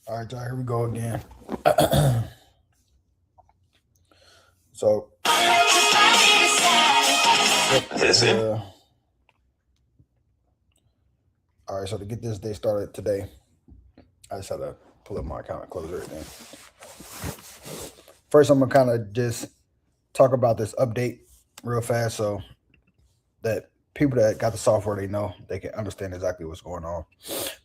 All right, y'all, here we go again. So, yep, That's it. all right, so to get this day started today, I just had to pull up my account and close everything. First, I'm going to kind of just talk about this update real fast so that people that got the software, they know they can understand exactly what's going on.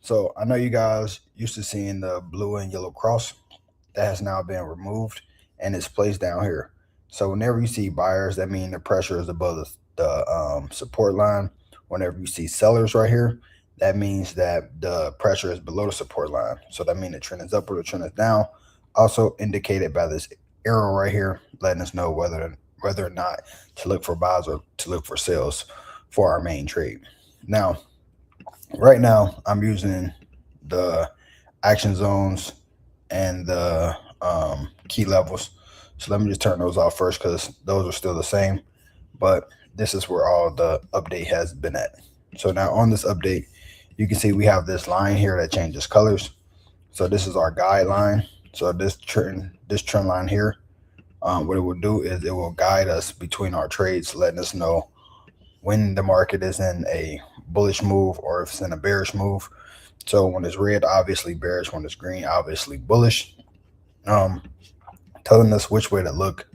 So, I know you guys used to seeing the blue and yellow cross that has now been removed and it's placed down here. So whenever you see buyers, that means the pressure is above the support line. Whenever you see sellers right here, that means that the pressure is below the support line. So that means the trend is up or the trend is down. Also indicated by this arrow right here, letting us know whether or not to look for buys or to look for sales for our main trade. Now, right now, I'm using the action zones and the key levels. So let me just turn those off first because those are still the same. But this is where all the update has been at. So now on this update, you can see we have this line here that changes colors. So this is our guideline. So this trend line here, what it will do is it will guide us between our trades, letting us know when the market is in a bullish move or if it's in a bearish move. So when it's red, obviously bearish. When it's green, obviously bullish. Um, Telling us which way to look.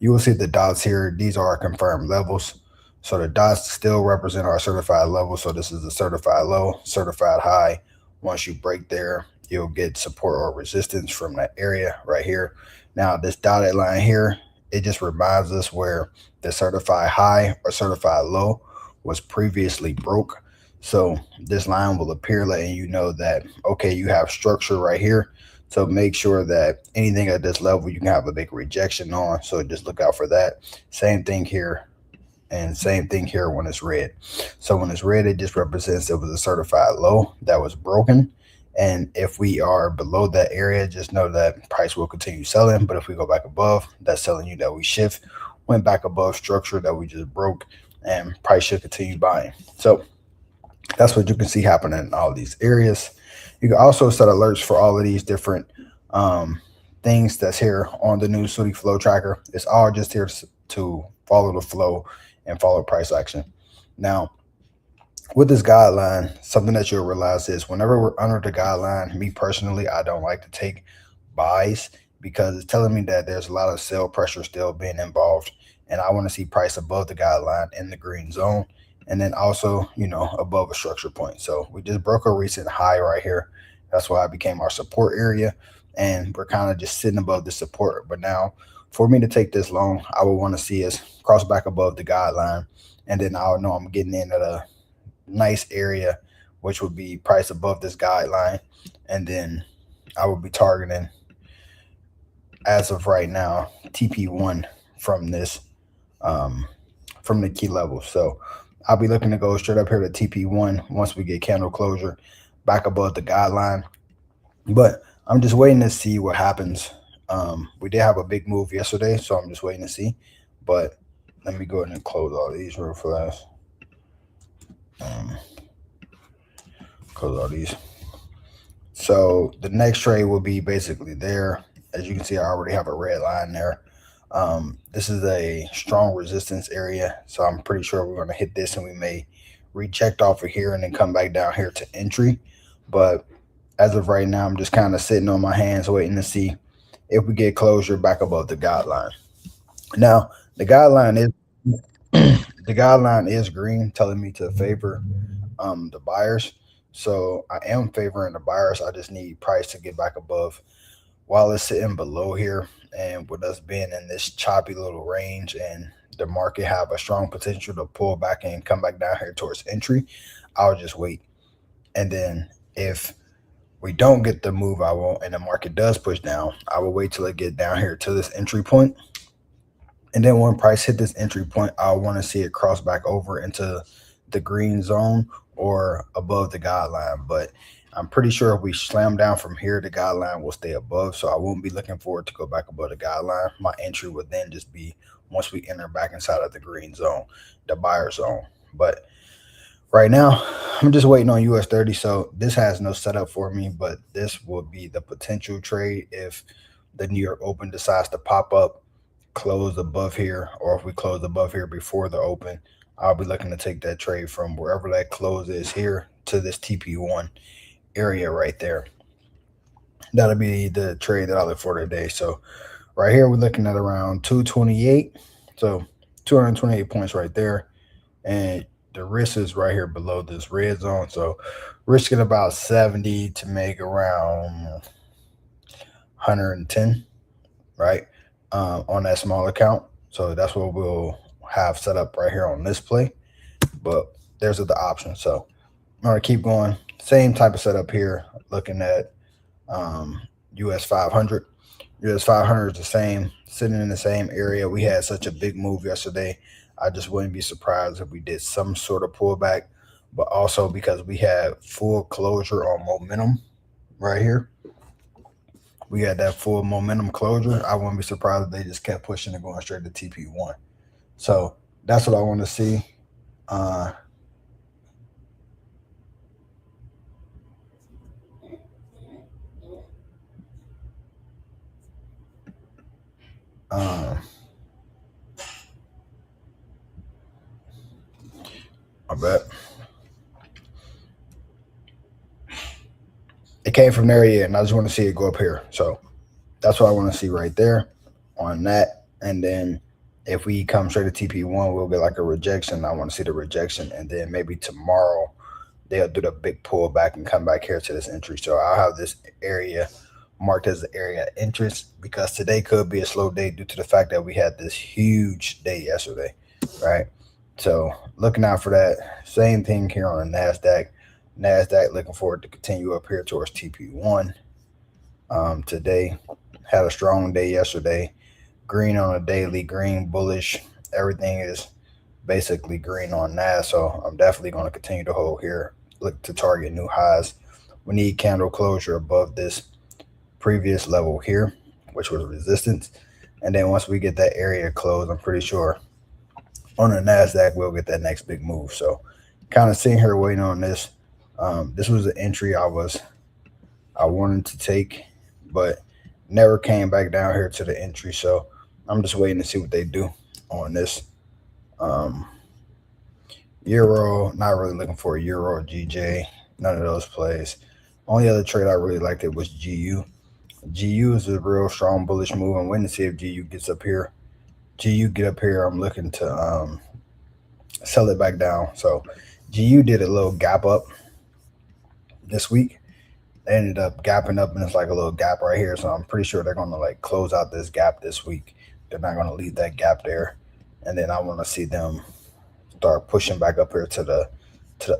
You will see the dots here. These are our confirmed levels. So the dots still represent our certified level. So this is the certified low, certified high. Once you break there, you'll get support or resistance from that area right here. Now this dotted line here, it just reminds us where the certified high or certified low was previously broke. So this line will appear letting you know that, okay, you have structure right here. So make sure that anything at this level you can have a big rejection on. So just look out for that. Same thing here and same thing here when it's red. So when it's red, it just represents it was a certified low that was broken. And if we are below that area, just know that price will continue selling. But if we go back above, that's telling you that we shift, went back above structure that we just broke, and price should continue buying. So that's what you can see happening in all these areas. You can also set alerts for all of these different um, things that's here on the new Sooty Flow Tracker. It's all just here to follow the flow and follow price action. Now, with this guideline, something that you'll realize is whenever we're under the guideline, me personally, I don't like to take buys because it's telling me that there's a lot of sell pressure still being involved. And I want to see price above the guideline in the green zone. And then also, above a structure point. So we just broke a recent high right here. That's why it became our support area. And we're kind of just sitting above the support. But now, for me to take this long, I would want to see us cross back above the guideline. And then I'll know I'm getting in at a nice area, which would be price above this guideline. And then I would be targeting, as of right now, TP1 from this, um, from the key level. So I'll be looking to go straight up here to TP1 once we get candle closure back above the guideline. But I'm just waiting to see what happens. We did have a big move yesterday, so I'm just waiting to see. But let me go ahead and close all these real fast. Um, close all these. So the next trade will be basically there. As you can see, I already have a red line there. This is a strong resistance area, so I'm pretty sure we're going to hit this and we may reject off of here and then come back down here to entry. But as of right now, I'm just kind of sitting on my hands waiting to see if we get closure back above the guideline. Now, the guideline is the guideline is green, telling me to favor the buyers. So I am favoring the buyers. I just need price to get back above while it's sitting below here. And with us being in this choppy little range and the market have a strong potential to pull back and come back down here towards entry, I'll just wait. And then if we don't get the move I want and the market does push down, I will wait till it get down here to this entry point. And then when price hit this entry point, I want to see it cross back over into the green zone or above the guideline. But I'm pretty sure if we slam down from here, the guideline will stay above. So I won't be looking forward to go back above the guideline. My entry would then just be once we enter back inside of the green zone, the buyer zone. But Right now, I'm just waiting on US 30. So this has no setup for me, but this will be the potential trade if the New York Open decides to pop up, close above here, or if we close above here before the Open. I'll be looking to take that trade from wherever that close is here to this TP1 area right there. That'll be the trade that I look for today. So right here, we're looking at around 228. So 228 points right there. And the risk is right here below this red zone. So risking about 70 to make around 110, right? On that small account. So that's what we'll have set up right here on this play. But there's the option. So I'm going to keep going. Same type of setup here, looking at um, US 500. US 500 is the same, sitting in the same area. We had such a big move yesterday. I just wouldn't be surprised if we did some sort of pullback, but also because we had full closure on momentum right here. We had that full momentum closure. I wouldn't be surprised if they just kept pushing and going straight to TP1. So that's what I want to see. Uh, um, I bet it came from there, yeah, and I just want to see it go up here. So that's what I want to see right there on that. And then if we come straight to TP1, we'll get like a rejection. I want to see the rejection. And then maybe tomorrow they'll do the big pullback and come back here to this entry. So I'll have this area marked as the area of interest because today could be a slow day due to the fact that we had this huge day yesterday, right? So looking out for that. Same thing here on the NASDAQ. NASDAQ looking forward to continue up here towards TP1 today. Had a strong day yesterday. Green on a daily, green bullish. Everything is basically green on that. So I'm definitely going to continue to hold here. Look to target new highs. We need candle closure above this previous level here, which was resistance. And then once we get that area closed, I'm pretty sure on the NASDAQ we'll get that next big move. So kind of sitting here waiting on this. This was an entry I wanted to take, but never came back down here to the entry. So I'm just waiting to see what they do on this. Um, Euro, not really looking for a Euro GJ, none of those plays. Only other trade I really liked it was GU. GU is a real strong bullish move. I'm waiting to see if GU gets up here. GU get up here. I'm looking to sell it back down. So GU did a little gap up this week. They ended up gapping up, and it's like a little gap right here. So I'm pretty sure they're going to like close out this gap this week. They're not going to leave that gap there, and then I want to see them start pushing back up here to the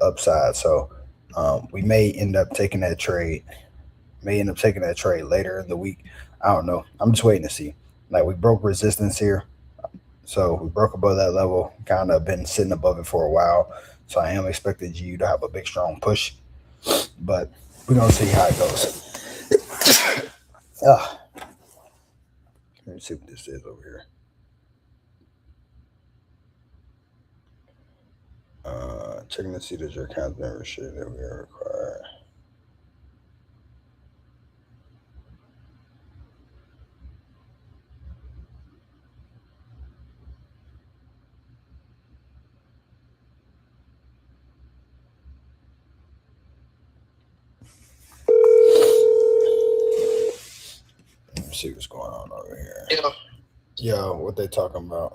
upside. So we may end up taking that trade. May end up taking that trade later in the week. I don't know. I'm just waiting to see. Like we broke resistance here, so we broke above that level. Kind of been sitting above it for a while. So I am expecting GU to have a big strong push, but we're gonna see how it goes. Let me see what this is over here. Checking to see that your account's been restricted. We are required. Let me see what's going on over here. Yo, what they talking about?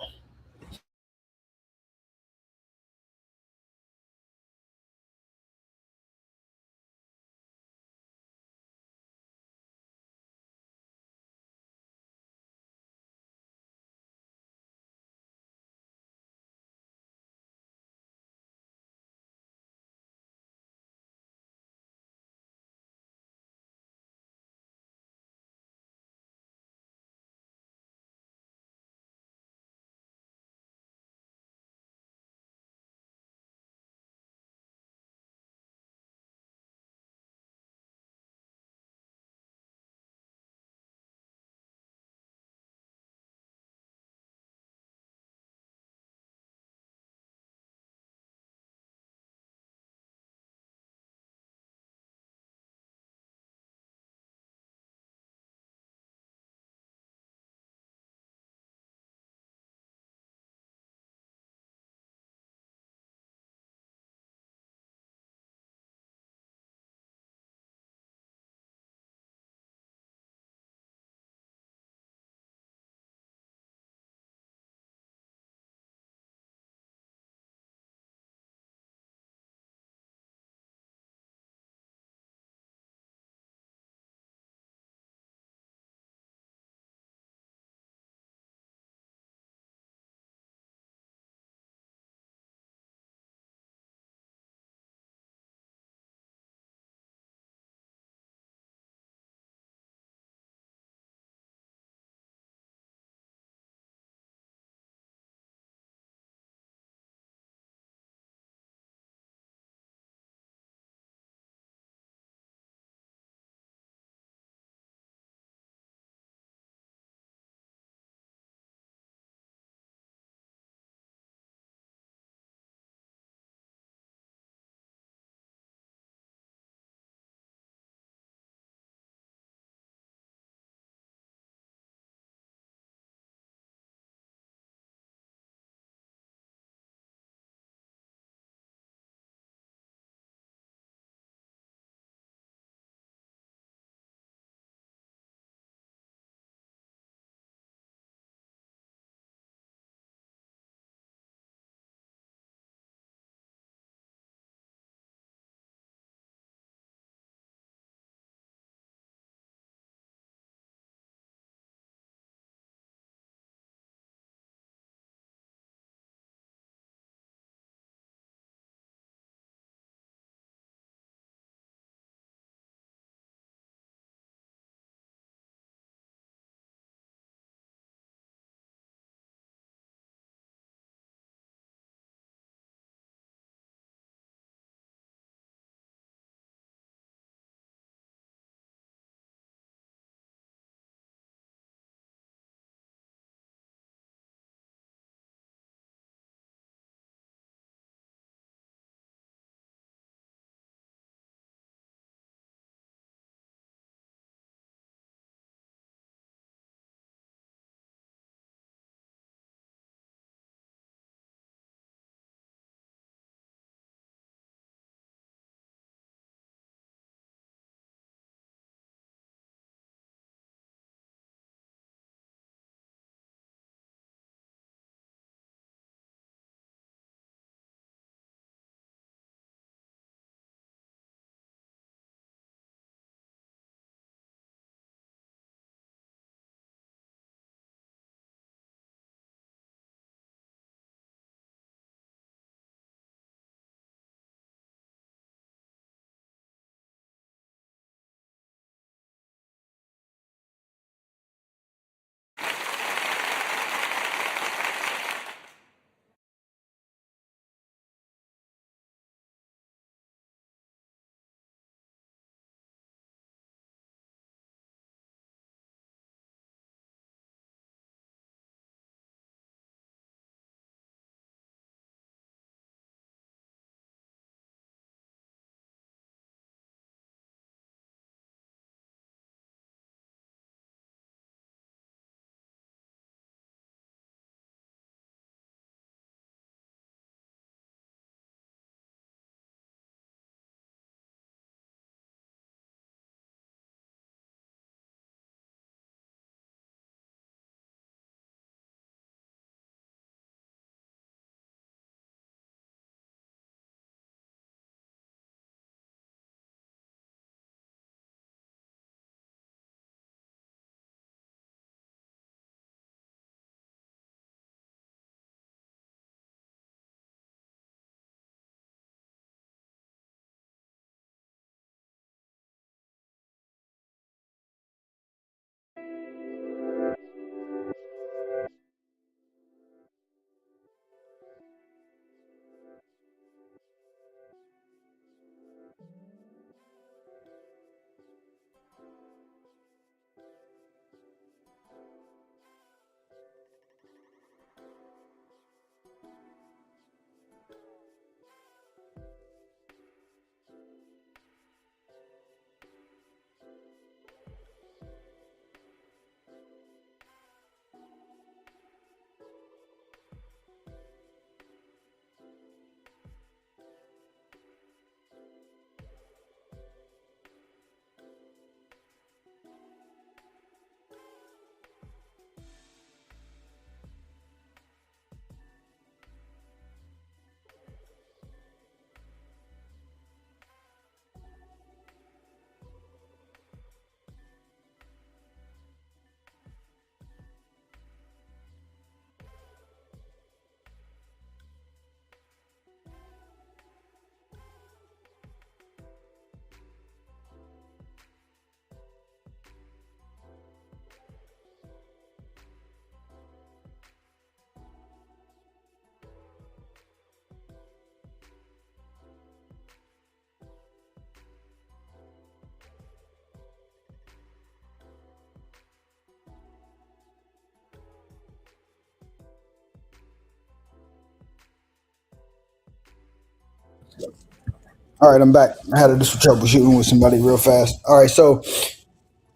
All right, I'm back. I had to do some troubleshooting with somebody real fast. All right, so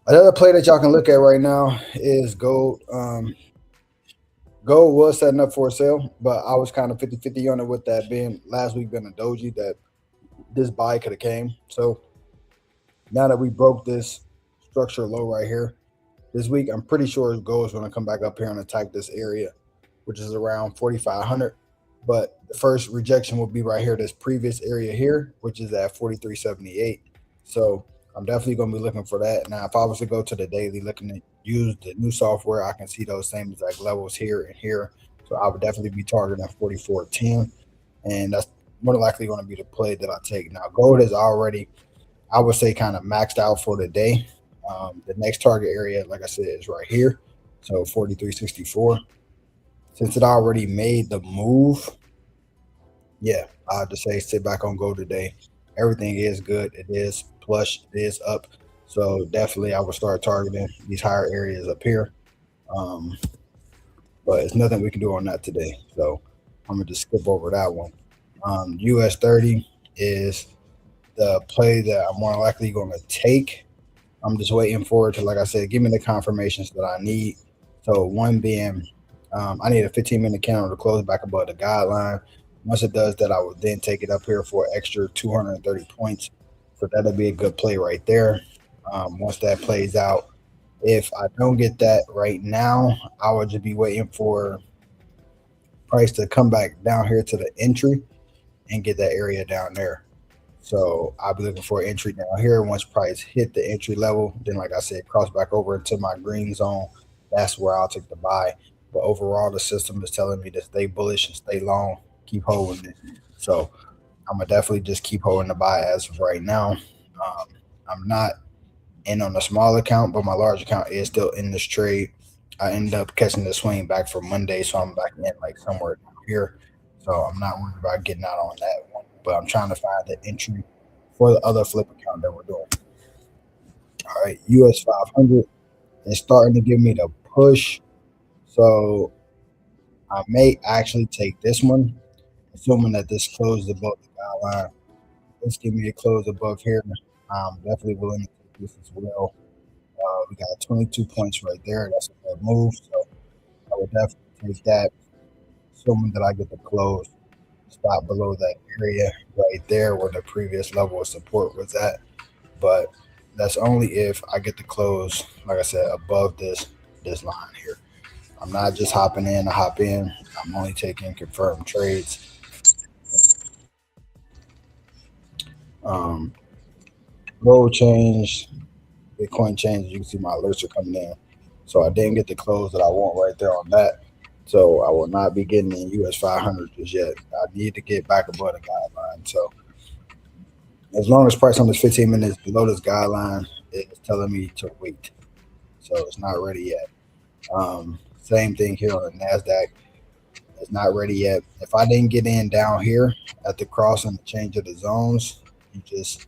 another play that y'all can look at right now is gold. Gold was setting up for a sale, but I was kind of 50-50 on it with that being last week being a doji that this buy could have came. So now that we broke this structure low right here this week, I'm pretty sure gold is going to come back up here and attack this area, which is around 4,500. But the first rejection will be right here, this previous area here, which is at 43.78. So I'm definitely going to be looking for that. Now, if I was to go to the daily, looking to use the new software, I can see those same exact levels here and here. So I would definitely be targeting 44.10, and that's more than likely going to be the play that I take. Now, gold is already, I would say, kind of maxed out for the day. The next target area, like I said, is right here. So 43.64. Since it already made the move, yeah, I have to say sit back on gold today. Everything is good. It is plush. It is up. So definitely I would start targeting these higher areas up here. Um, but it's nothing we can do on that today. So I'm gonna just skip over that one. US 30 is the play that I'm more likely going to take. I'm just waiting for it to, like I said, give me the confirmations that I need. So one being, I need a 15-minute candle to close back above the guideline. Once it does that, I will then take it up here for an extra 230 points. So that'll be a good play right there. Once that plays out, if I don't get that right now, I would just be waiting for price to come back down here to the entry and get that area down there. So I'll be looking for an entry down here. Once price hit the entry level, then like I said, cross back over into my green zone. That's where I'll take the buy. But overall, the system is telling me to stay bullish and stay long, keep holding it. So I'm gonna definitely just keep holding the buy as of right now. I'm not in on the small account, but my large account is still in this trade. I ended up catching the swing back for Monday, so I'm back in like somewhere down here. So I'm not worried about getting out on that one. But I'm trying to find the entry for the other flip account that we're doing. All right, US 500 is starting to give me the push. So I may actually take this one, assuming that this closed above the guideline. Let's give me a close above here. I'm definitely willing to take this as well. We got 22 points right there. That's a good move. So I would definitely take that, assuming that I get the close. Stop below that area right there where the previous level of support was at. But that's only if I get the close, like I said, above this line here. I'm not just hopping in to hop in. I'm only taking confirmed trades. Um, Gold change, Bitcoin change. You can see my alerts are coming in. So I didn't get the close that I want right there on that. So I will not be getting in US 500 just yet. I need to get back above the guideline. So as long as price on this 15 minutes below this guideline, it's telling me to wait. So it's not ready yet. Same thing here on the NASDAQ. It's not ready yet. If I didn't get in down here at the cross and the change of the zones, you just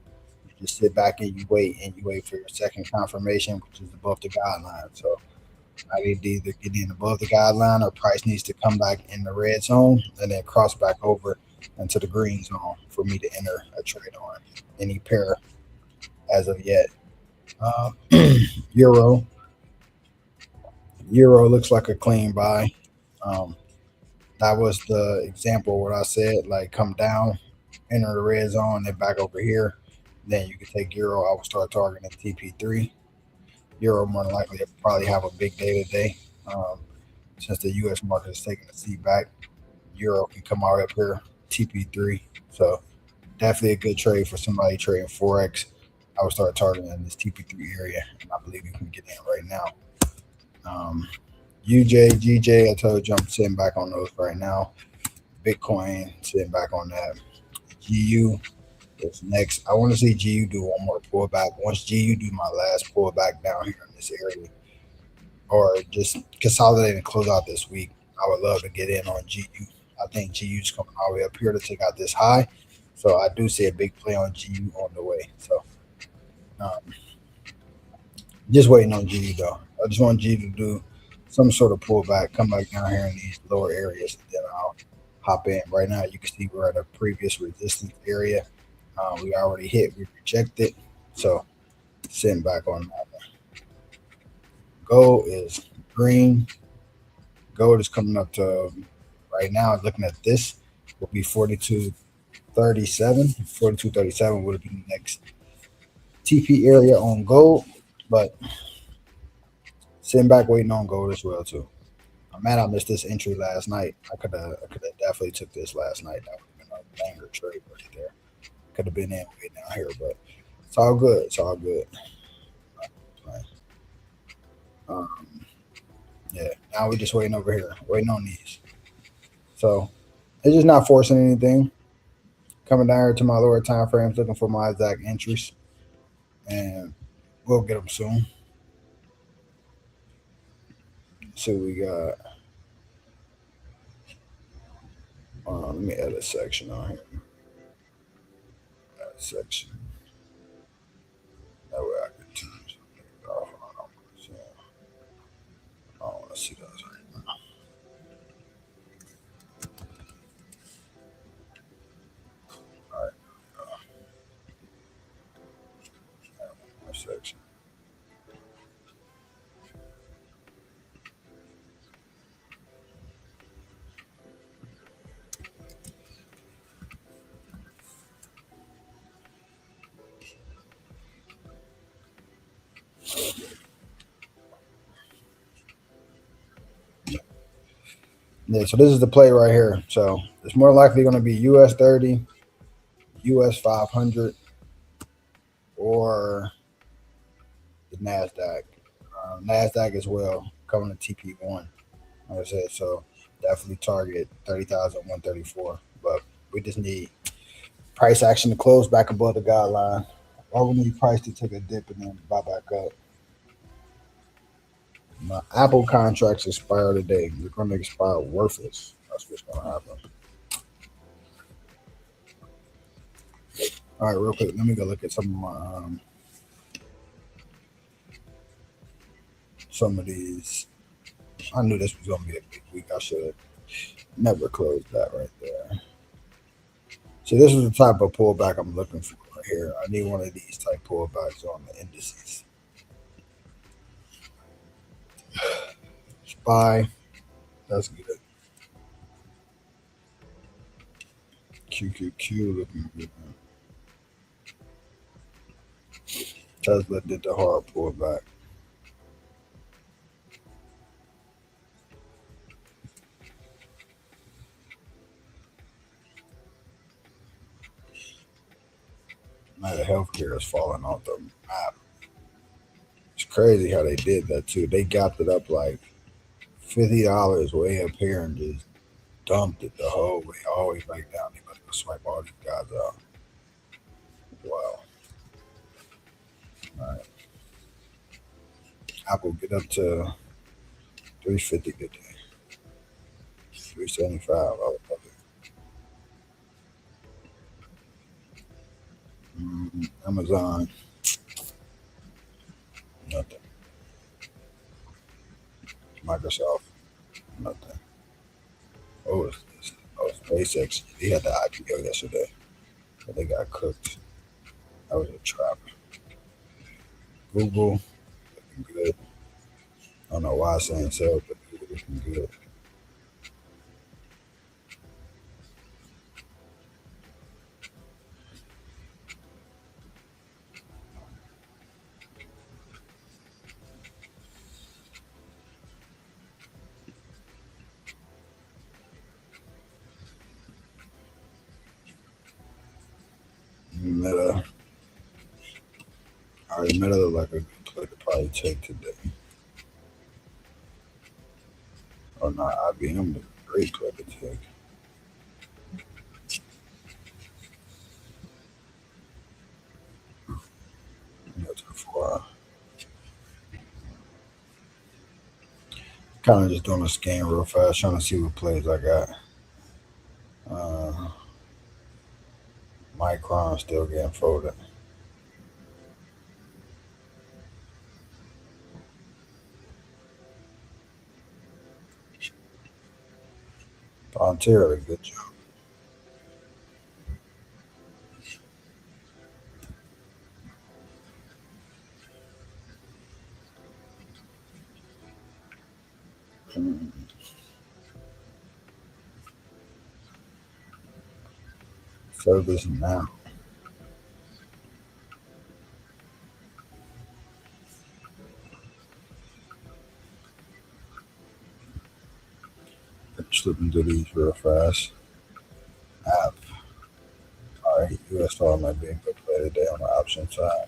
sit back and you wait for your second confirmation, which is above the guideline. So I need to either get in above the guideline or price needs to come back in the red zone and then cross back over into the green zone for me to enter a trade on any pair as of yet. Uh, Euro. Euro looks like a clean buy. Um, that was the example what I said, like come down, enter the red zone, then back over here. Then you can take Euro. I will start targeting TP3. Euro more than likely will probably have a big day today. Um, since the US market is taking a seat back, Euro can come out up here, TP3. So definitely a good trade for somebody trading Forex. I would start targeting in this TP3 area, and I believe you can get in right now. Um, UJ, GJ, I told you I'm sitting back on those right now. Bitcoin, sitting back on that. GU is next. I want to see GU do one more pullback. Once GU do my last pullback down here in this area, or just consolidate and close out this week, I would love to get in on GU. I think GU is coming all the way up here to take out this high. So I do see a big play on GU on the way. So um, just waiting on GU though. I just want GU to do some sort of pullback, come back down here in these lower areas, and then I'll hop in. Right now, you can see we're at a previous resistance area. We already hit, we rejected. So sitting back on that. Gold is green. Gold is coming up to right now. Looking at this, will be 42.37. 42.37 would be the next TP area on gold. But sitting back waiting on gold as well too. I'm mad I missed this entry last night. I could have definitely took this last night. That would have been a banger trade right there. Could have been in way down here, but it's all good. It's all good. Right. Um, yeah. Now we're just waiting over here, waiting on these. So it's just not forcing anything. Coming down here to my lower time frames, looking for my exact entries, and we'll get them soon. So we got. Let me add a section on here. Add a section. That way I can turn something off. I don't want to see those right now. All right, my section. Yeah, so this is the play right here. So it's more likely going to be US 30, US 500, or the NASDAQ. NASDAQ as well, coming to TP1. Like I said, so definitely target 30,134. But we just need price action to close back above the guideline. Or we need price to take a dip and then buy back up. My Apple contracts expire today. They're going to expire worthless. That's what's going to happen. All right, real quick, let me go look at some of these. I knew this was going to be a big week. I should have never closed that right there. So this is the type of pullback I'm looking for right here. I need one of these type pullbacks on the indices. SPY, that's good. QQQ looking good. Tesla did the hard pullback. Now the healthcare is falling off the map. It's crazy how they did that too. They gapped it up like $50 way up here and just dumped it the whole way, all the way back down. They must go swipe all these guys out. Wow. All right. Apple get up to 350 today. 375. I love it. Amazon, nothing. Microsoft, nothing. Oh, SpaceX. They had the IPO yesterday, but they got cooked. That was a trap. Google, looking good. I don't know why I'm saying so, but Google looking good. Meta, all right, Meta look like a good play to probably take today. Or not, IBM is a great play to take. That's for kind of just doing a scan real fast, trying to see what plays I got. Uh, Micron still getting folded. Voluntarily, good job. Mm, service now. Slipping through these real fast. App. All right, US dollar might be a good play today on the option side.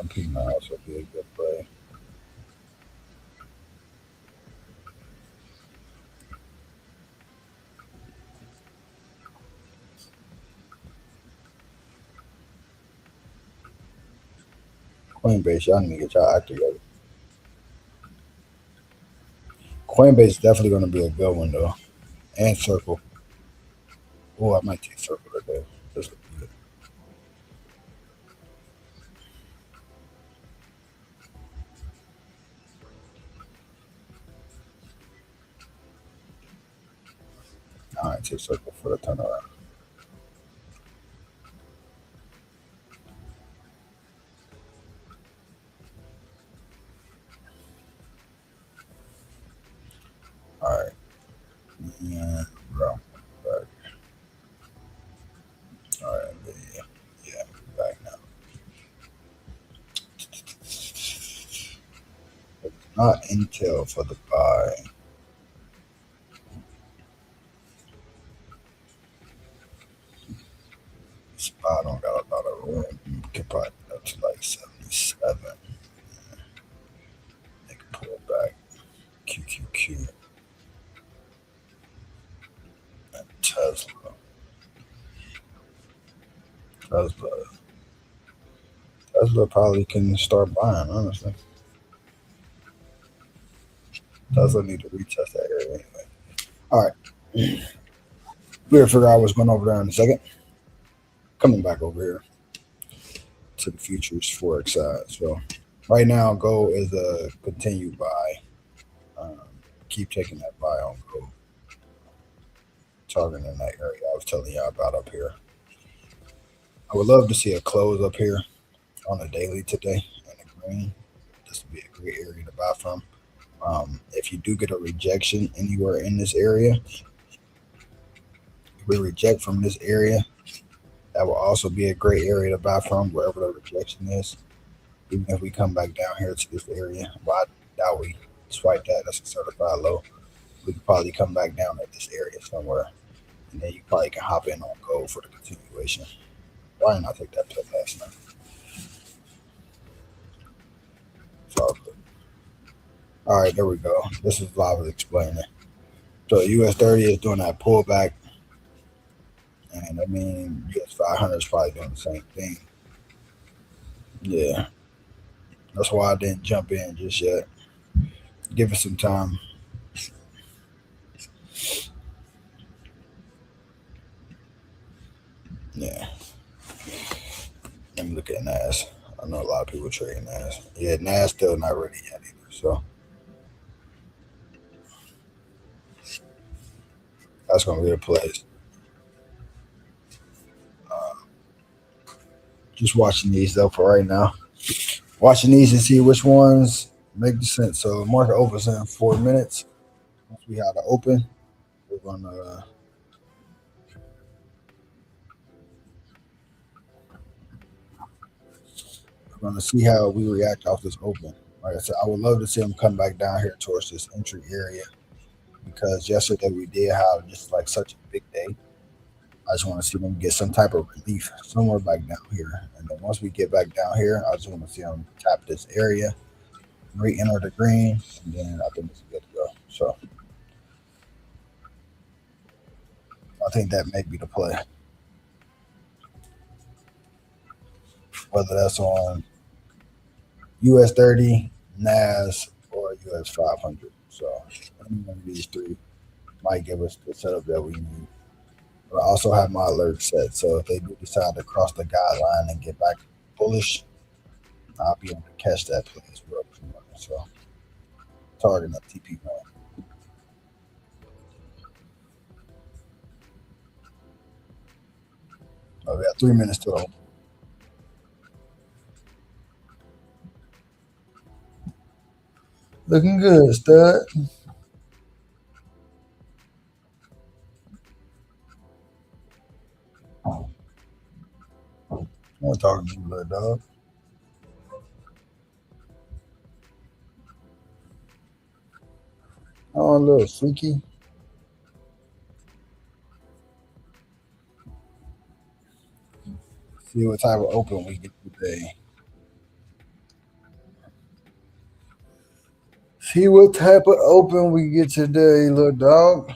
MP might also be a good play. Coinbase, y'all need to get y'all act together. Coinbase is definitely going to be a good one though. And Circle. Oh, I might take Circle today. This look good. All right, take Circle for the turnaround. All right. Yeah, bro. Back. All right, yeah, yeah, back now. Not Intel for the buy. Spot don't got a lot of room. Can probably up to like 77. They can pull back. QQQ. Tesla. Tesla. Tesla probably can start buying, honestly. Tesla need to retest that area anyway. All right. We'll figure out what's going over there in a second. Coming back over here to the futures forex side. So right now, gold is a continued buy. Um, keep taking that buy on gold, targeting that area I was telling y'all about up here. I would love to see a close up here on a daily today in the green. This would be a great area to buy from. If you do get a rejection anywhere in this area, if we reject from this area, that will also be a great area to buy from wherever the rejection is. Even if we come back down here to this area, well, I doubt we swipe that. That's a certified low. We could probably come back down at this area somewhere, and then you probably can hop in on gold for the continuation. Why didn't I take that play last night? So, all right, there we go. This is what I was explaining. So US 30 is doing that pullback, and I mean US 500 is probably doing the same thing. Yeah, that's why I didn't jump in just yet. Give it some time. Yeah, let me look at NAS. I know a lot of people trading NAS. Yeah, NAS still not ready yet either. So that's gonna be a place. Just watching these though for right now. Watching these and see which ones make sense. So market opens in 4 minutes. Once we have to open, we're gonna see how we react off this open. Like I said, I would love to see them come back down here towards this entry area because yesterday we did have just like such a big day. I just want to see them get some type of relief somewhere back down here. And then once we get back down here, I just want to see them tap this area, re-enter the green, and then I think it's good to go. So I think that may be the play, whether that's on US 30, NAS, or US 500. So any one of these three might give us the setup that we need. But I also have my alert set, so if they do decide to cross the guideline and get back bullish, I'll be able to catch that play as well. So targeting a TP1. Oh, we got 3 minutes to open. Looking good, stud. I'm talking to you, little dog. Oh, a little freaky. See what type of open we get today. See what type of open we get today, little dog.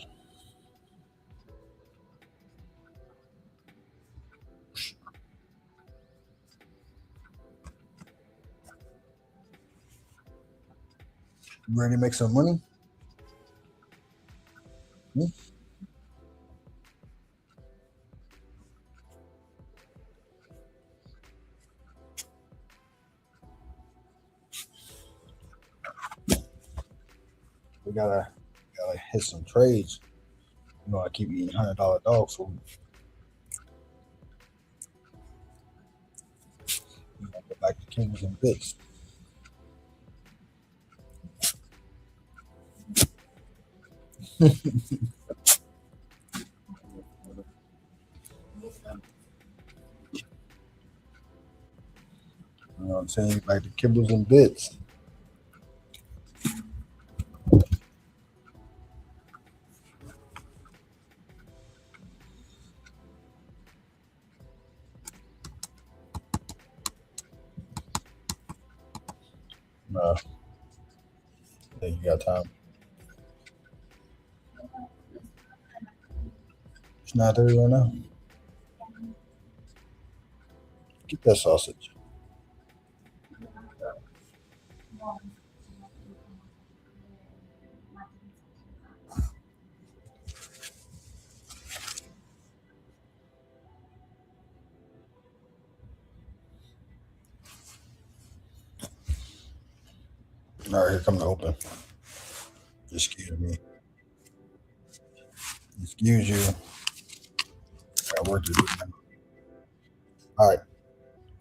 You ready to make some money? Hmm? We gotta hit some trades. You know, I keep eating $100 dog food. We gotta get back to kings and bits. You know what I'm saying? Back to kibbles and bits. I think you got time. It's not there right now. Get that sausage. All right, here come the open. Excuse me. Excuse you. Got work to do now. All right,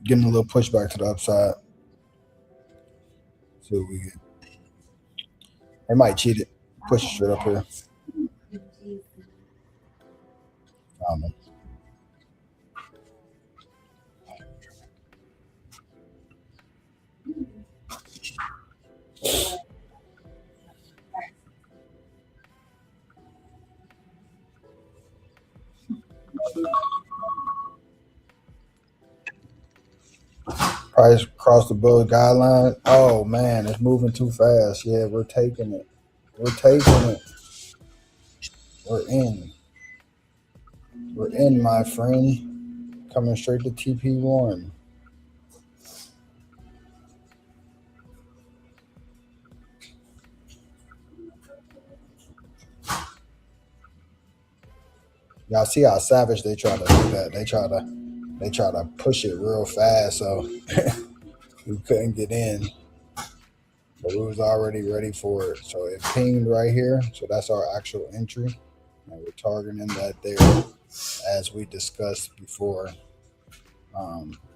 getting a little pushback to the upside. See what we get. They might cheat it. Push it straight up here. I don't know. Price across the bill guideline. Oh man, it's moving too fast. Yeah, we're taking it. We're taking it. We're in. We're in, my friend. Coming straight to TP1. Y'all see how savage they try to do that. They try to push it real fast, so we couldn't get in. But we was already ready for it. So it pinged right here. So that's our actual entry. And we're targeting that there as we discussed before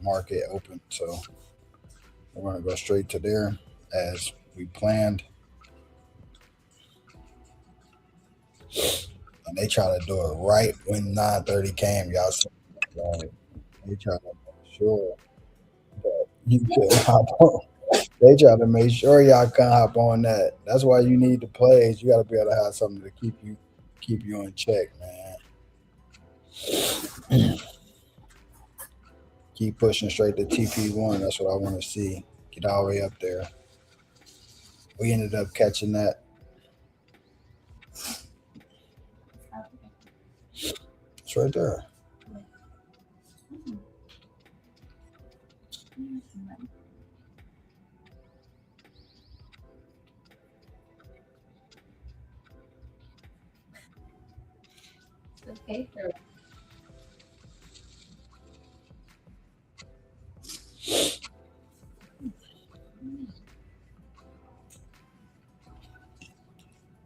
market open. So we're gonna go straight to there as we planned. And they try to do it right when 9:30 came. Y'all see, like, they try to make sure that you could hop on. They try to make sure y'all can hop on that. That's why you need the plays. You got to be able to have something to keep you in check, man. Keep pushing straight to TP1. That's what I want to see. Get all the way up there. We ended up catching that. It's right there. I'm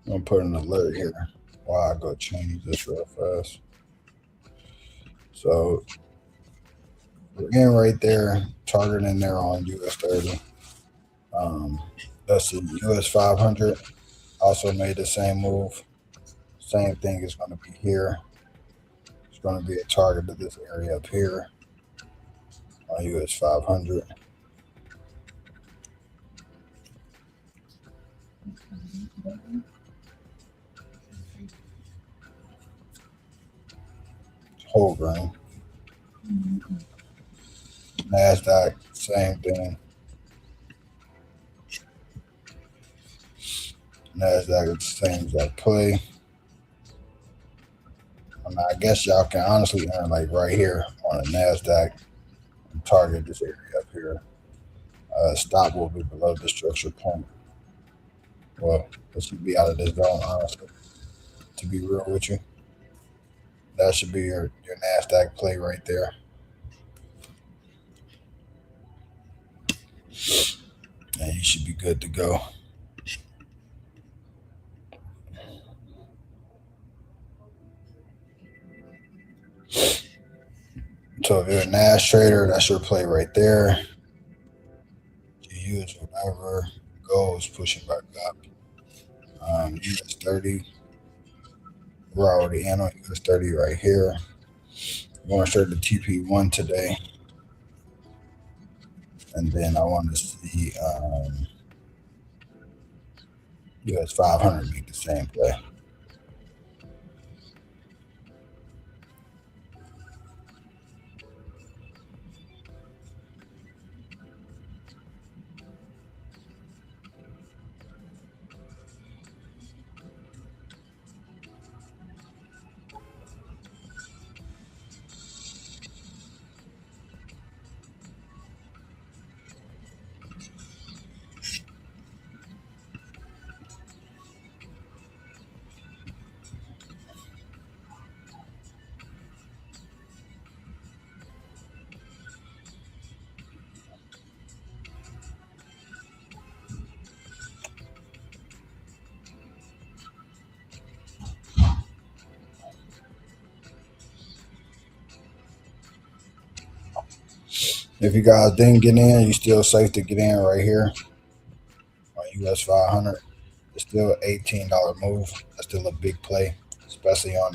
gonna put an alert here while I go change this real fast. So We're in right there, target in there on US 30. Let's see, US 500 also made the same move. Same thing is going to be here. It's going to be a target to this area up here on US 500. Whole grain. NASDAQ, same thing. NASDAQ is the same exact play. I guess y'all can honestly enter like right here on the NASDAQ and target this area up here. Stop will be below the structure point. Well, it should be out of this zone, honestly, to be real with you. That should be your NASDAQ play right there. And you should be good to go. So if you're a NAS trader, that's your play right there. You use whatever goes pushing back up. US 30. We're already in on US 30 right here. Going straight to TP1 today. And then I want to see US 500 make the same play. If you guys didn't get in, you're still safe to get in right here on US 500. It's still an $18 move. That's still a big play, especially on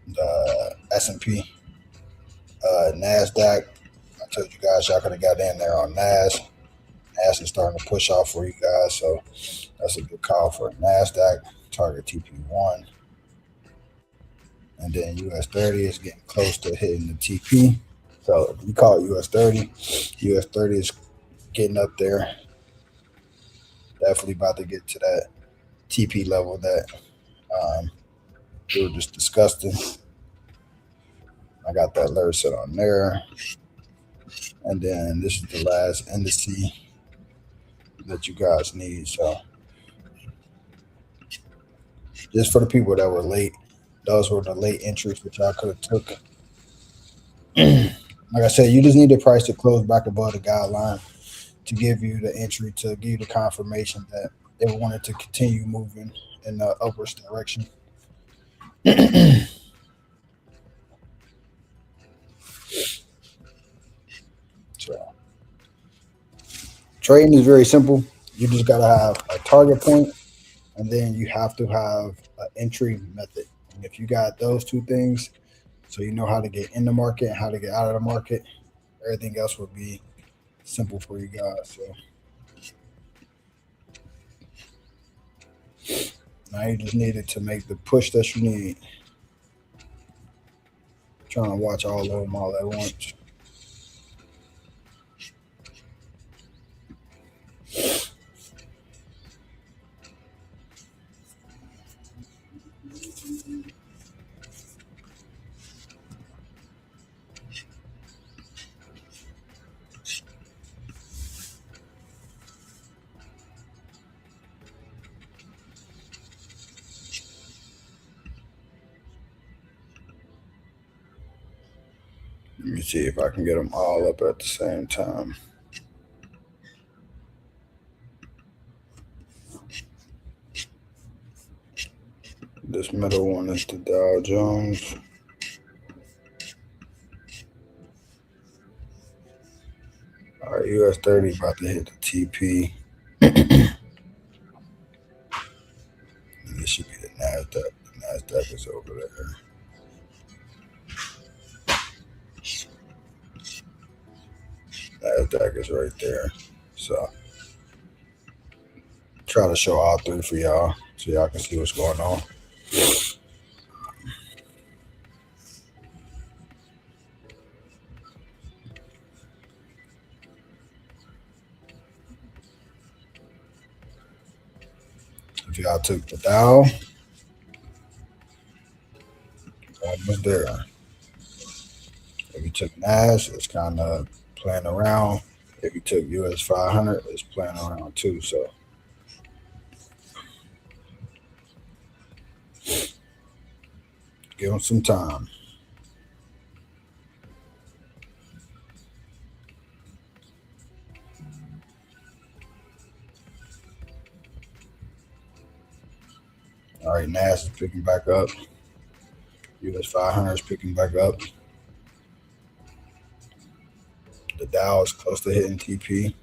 the S&P. NASDAQ, I told you guys y'all could have got in there on NAS. NAS is starting to push off for you guys, so that's a good call for NASDAQ. Target TP1. And then US 30 is getting close to hitting the TP. So we call it US 30. US 30 is getting up there. Definitely about to get to that TP level that we were just discussing. I got that alert set on there. And then this is the last indice that you guys need. So just for the people that were late, those were the late entries that y'all could have took. Like I said, you just need the price to close back above the guideline to give you the entry, to give you the confirmation that they wanted to continue moving in the upwards direction. So trading is very simple. You just gotta have a target point, and then you have to have an entry method. And if you got those two things, so you know how to get in the market and how to get out of the market, everything else will be simple for you guys. So now you just needed to make the push that you need. Trying to watch all of them all at once. Let me see if I can get them all up at the same time. This middle one is the Dow Jones. All right, US 30 about to hit the TP. This should be the NASDAQ. The NASDAQ is over there. NASDAQ is right there. So try to show all three for y'all so y'all can see what's going on. If y'all took the Dow, almost there. If you took NAS, it's kind of playing around. If you took US 500, it's playing around too. So give them some time. All right, NAS is picking back up. US 500 is picking back up. The Dow is close to hitting TP.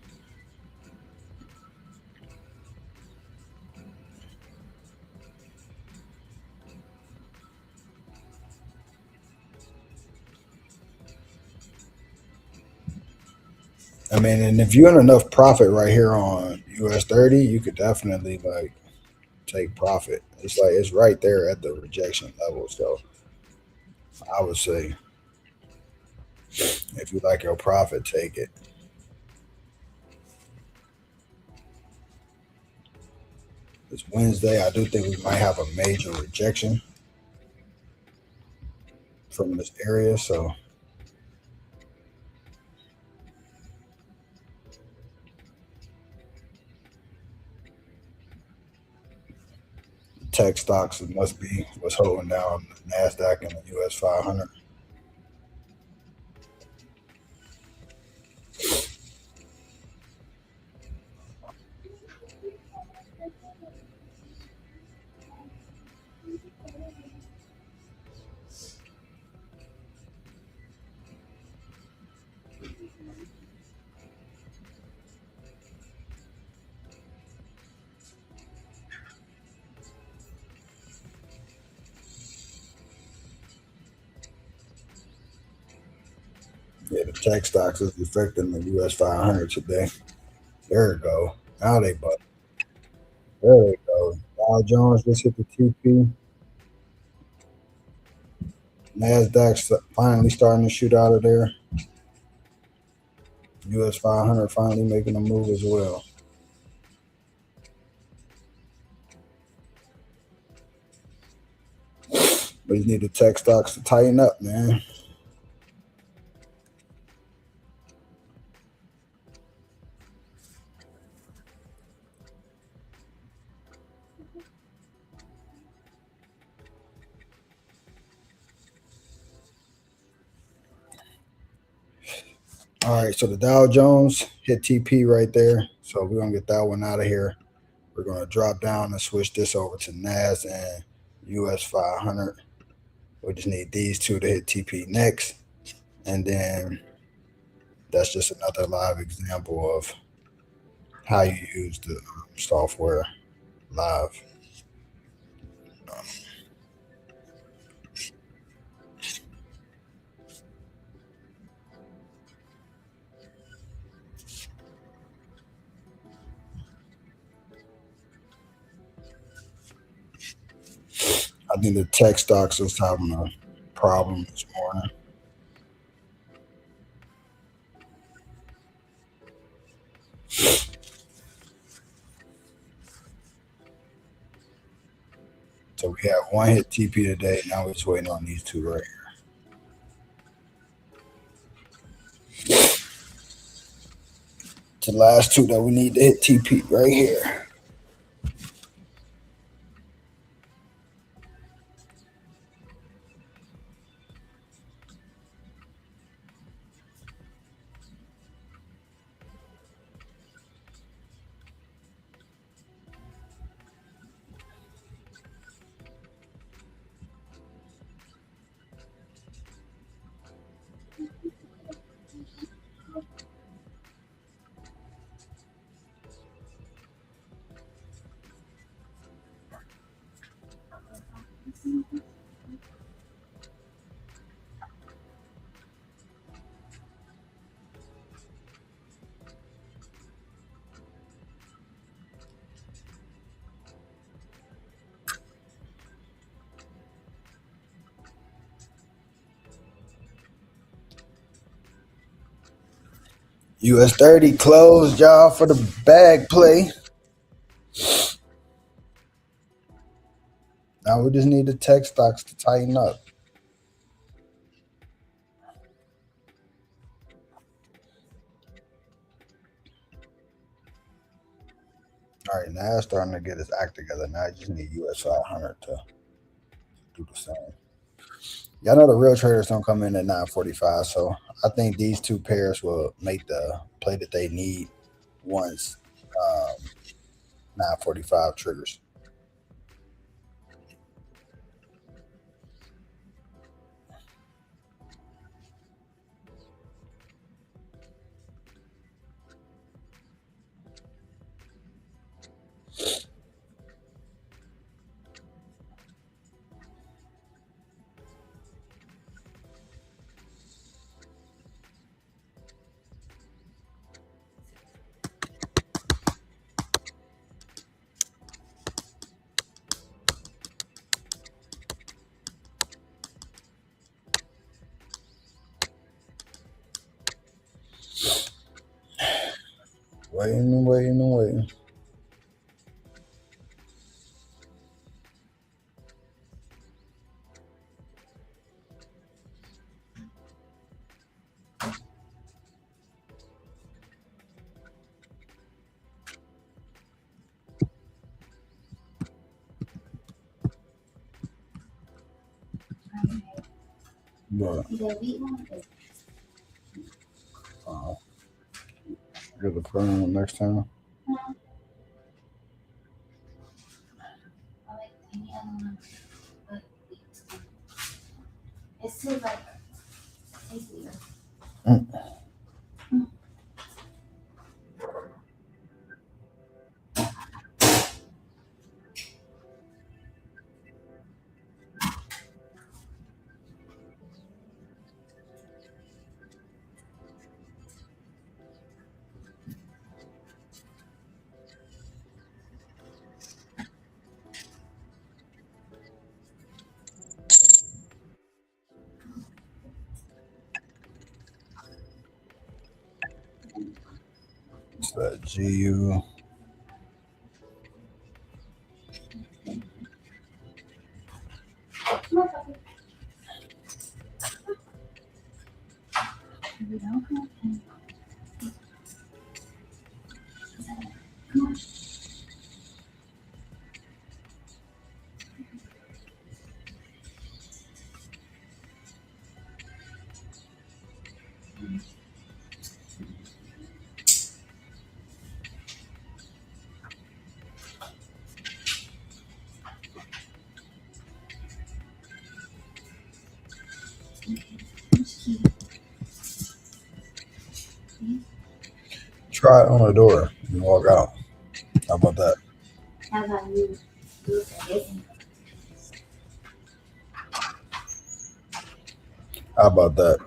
I mean, and if you're in enough profit right here on US 30, you could definitely like take profit. It's like it's right there at the rejection level. So I would say if you like your profit, take it. It's Wednesday. I do think we might have a major rejection from this area. So tech stocks it must be what's holding down the NASDAQ and the US 500. Yeah, the tech stocks is affecting the US 500 today. There we go. Now they but there we go. Dow Jones just hit the TP. NASDAQ's finally starting to shoot out of there. US 500 finally making a move as well. But you need the tech stocks to tighten up, man. All right, so the Dow Jones hit TP right there. So we're gonna get that one out of here. We're gonna drop down and switch this over to NAS and US 500. We just need these two to hit TP next, and then that's just another live example of how you use the software live. I think the tech stocks is having a problem this morning. So we have one hit TP today. Now we're just waiting on these two right here. It's the last two that we need to hit TP right here. US 30 closed, y'all, for the bag play. Now we just need the tech stocks to tighten up. All right, now it's starting to get its act together. Now I just need US 500 to do the same. Y'all know the real traders don't come in at 9:45, so I think these two pairs will make the play that they need once 9:45 triggers. Waiting and waiting and waiting. But get the program next time. Mm. It's that GU. Try it on the door and walk out. How about that? How about that?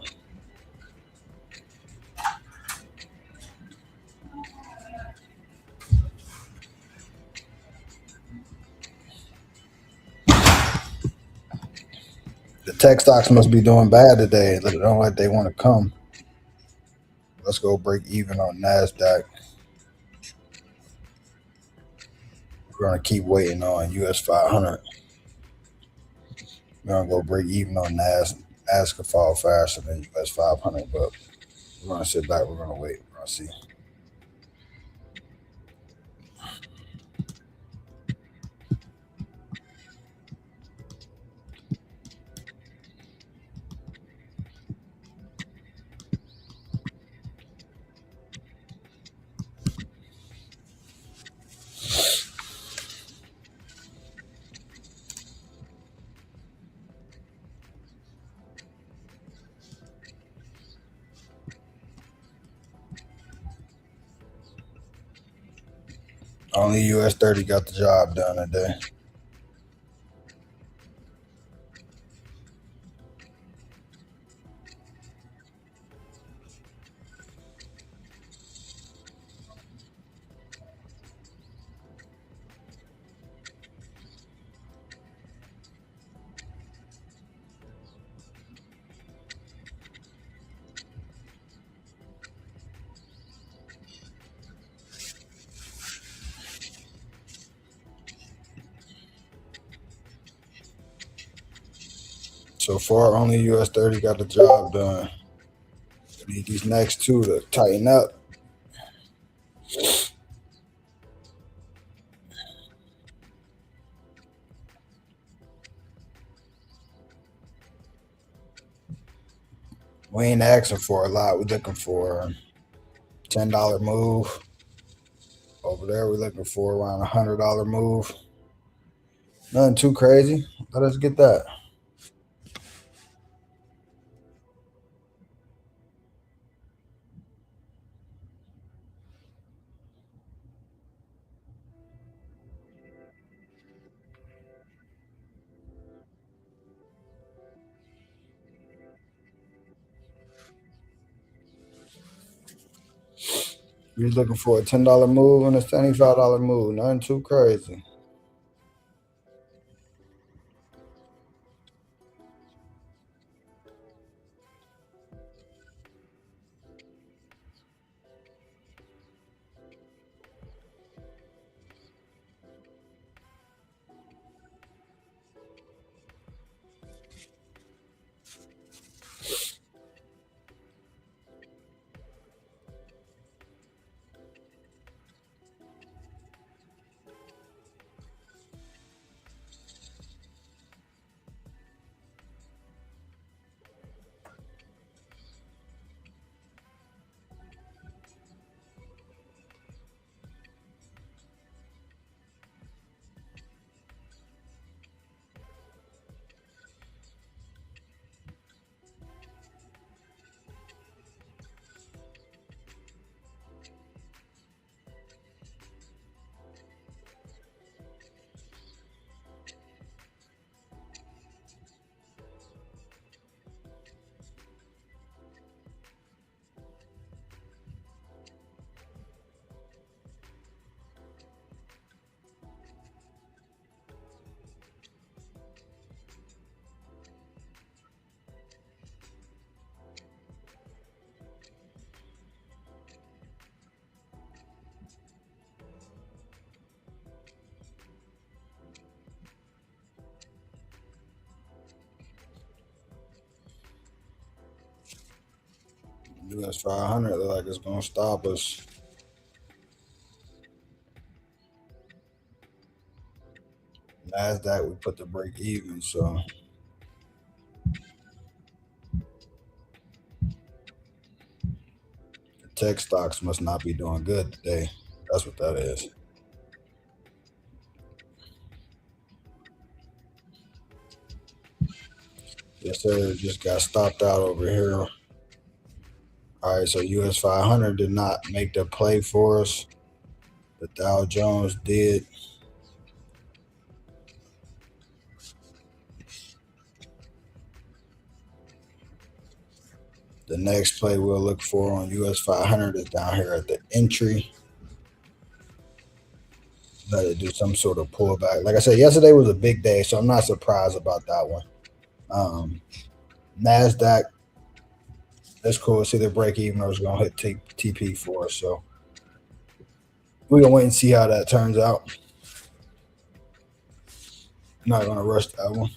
The tech stocks must be doing bad today. They don't like they want to come. Let's go break even on NASDAQ. We're going to keep waiting on US 500. We're going to go break even on NASDAQ. NASDAQ fall faster than US 500, but we're going to sit back. We're going to wait. We're going to see. Only US 30 got the job done today. So far, only US 30 got the job done. We need these next two to tighten up. We ain't asking for a lot. We're looking for a $10 move. Over there, we're looking for around $100 move. Nothing too crazy. Let us get that. We're looking for a $10 move and a $75 move. Nothing too crazy. US 500 look like it's gonna stop us. Nasdaq, we put the break even, so the tech stocks must not be doing good today. That's what that is. Yes, sir. It just got stopped out over here. All right, so US 500 did not make the play for us. The Dow Jones did. The next play we'll look for on US 500 is down here at the entry. Let it do some sort of pullback. Like I said, yesterday was a big day, so I'm not surprised about that one. Nasdaq, that's cool. It's either break even or it's gonna hit TP for us. So we're gonna wait and see how that turns out. Not gonna rush that one.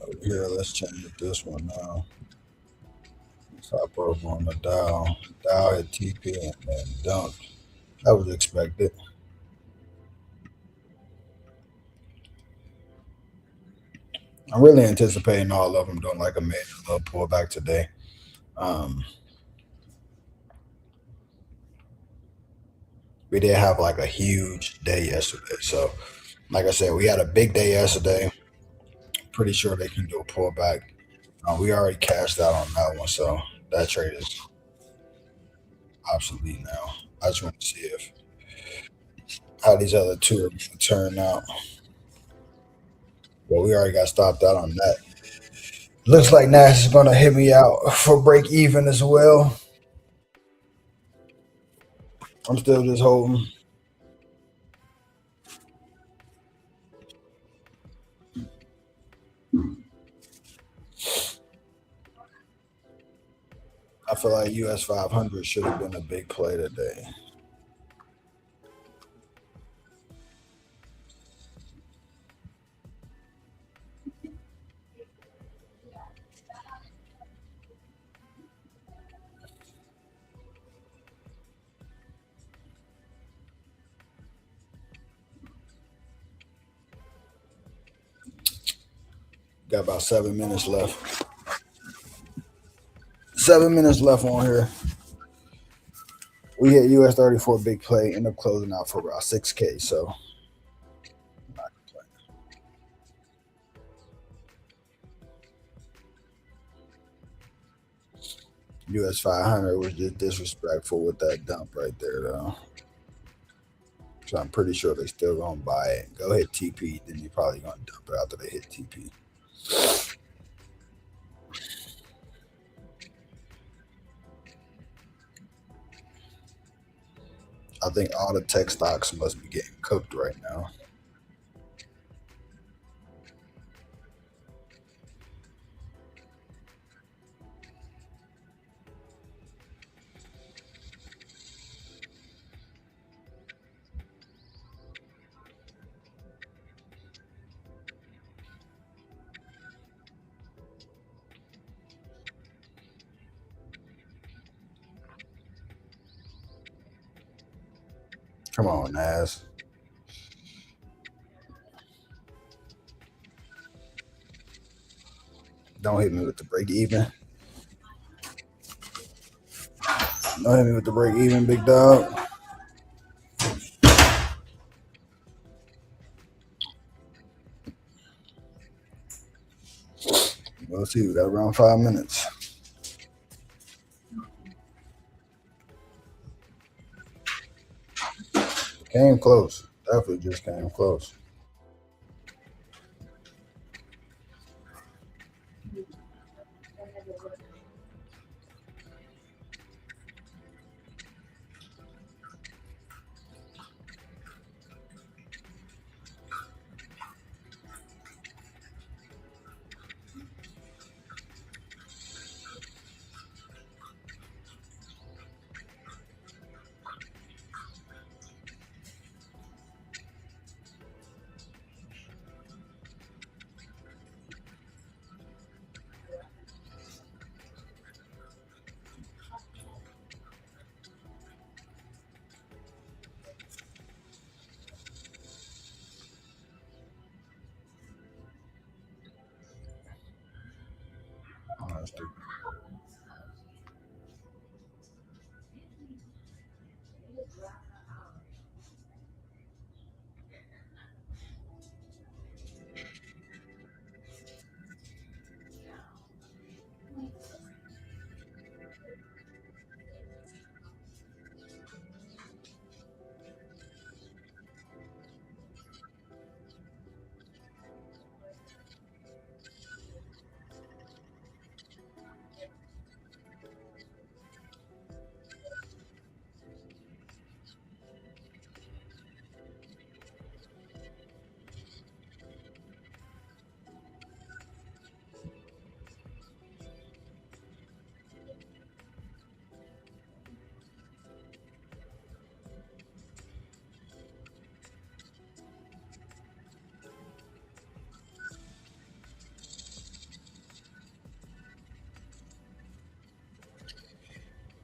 Over here, let's change this one now. Top over on the Dow. Dow hit TP and then dumped. That was expected. I'm really anticipating all of them doing like a major little pullback today. Um, we did have like a huge day yesterday. So, like I said, we had a big day yesterday. Pretty sure they can do a pullback. We already cashed out on that one, so that trade is obsolete now. I just want to see if how these other two are going to turn out. Well, we already got stopped out on that. Looks like Nash is going to hit me out for break even as well. I'm still just holding. I feel like US 500 should have been a big play today. Got about 7 minutes left. 7 minutes left on here. We hit US 34 big play, end up closing out for about 6K. So not complaining. US 500 was just disrespectful with that dump right there, though. So I'm pretty sure they still gonna buy it. Go hit TP, then you're probably gonna dump it after they hit TP. I think all the tech stocks must be getting cooked right now. Come on, Nas. Don't hit me with the break even. Don't hit me with the break even, big dog. We'll see. We got around 5 minutes. Came close. Definitely just came close. Oh, that's stupid.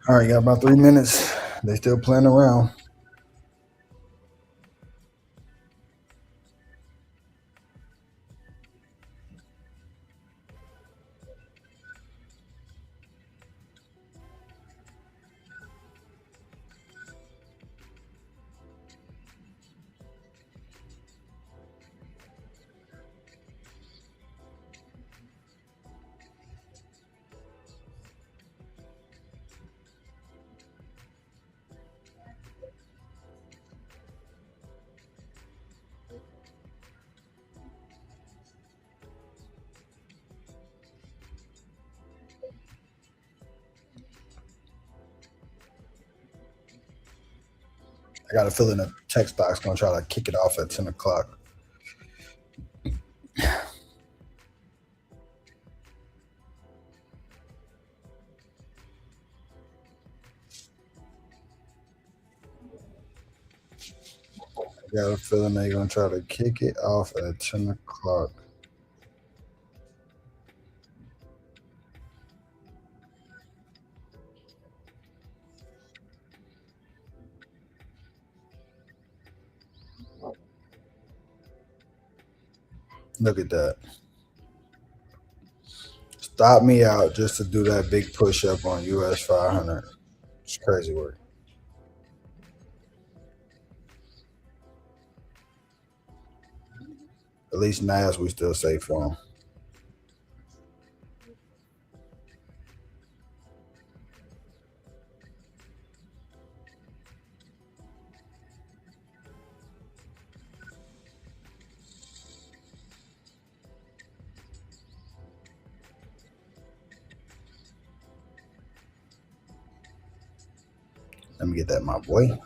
All right, got about 3 minutes. They still playing around. I got a feeling the tech stock's gonna try to kick it off at 10 o'clock. Got a feeling they're gonna try to kick it off at 10 o'clock. Look at that. Stop me out just to do that big push up on US 500. It's crazy work. At least NAS we still safe for him. Let me get that, my boy.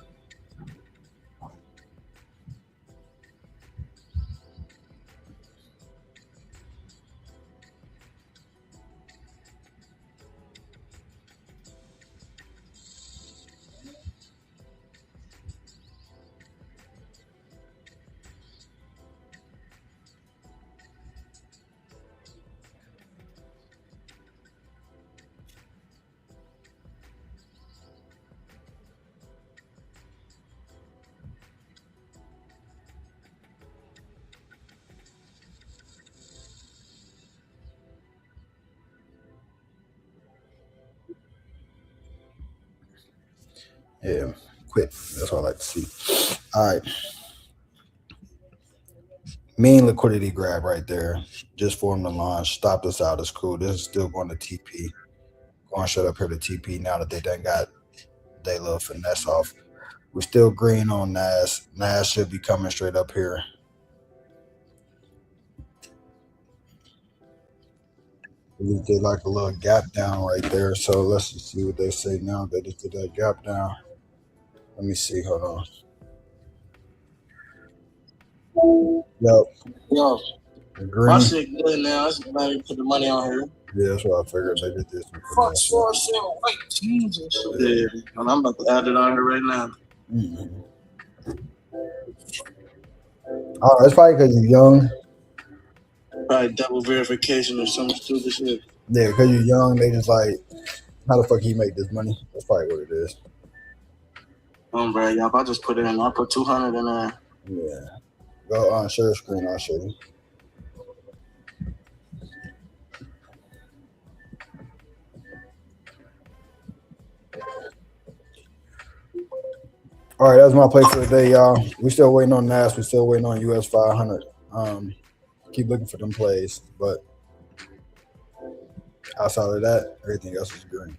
Yeah, quit. That's what I like to see. All right. Mean liquidity grab right there. Just formed the launch. Stopped us out. It's cool. This is still going to TP. Going straight up here to TP now that they done got they little finesse off. We're still green on NAS. NAS should be coming straight up here. We did like a little gap down right there. So let's just see what they say now. They just did that gap down. Let me see. Hold on. Yep. Yo, Green. my shit good now. I just ready to put the money on here. Yeah, that's what I figured. They did this. Fuck, sure, shit. Wait, Jesus. Yeah, and I'm about to add it on here right now. Mm-hmm. Oh, that's probably because you're young. Probably double verification or some stupid shit. Yeah, because you're young, they just like, how the fuck he make this money? That's probably what it is. Bro, y'all, I just put it in. I put 200 in there. Yeah. Go on, share screen. I'll show you. All right, that's my play for the day, y'all. We still waiting on NAS. We still waiting on US 500. Keep looking for them plays, but outside of that, everything else is green.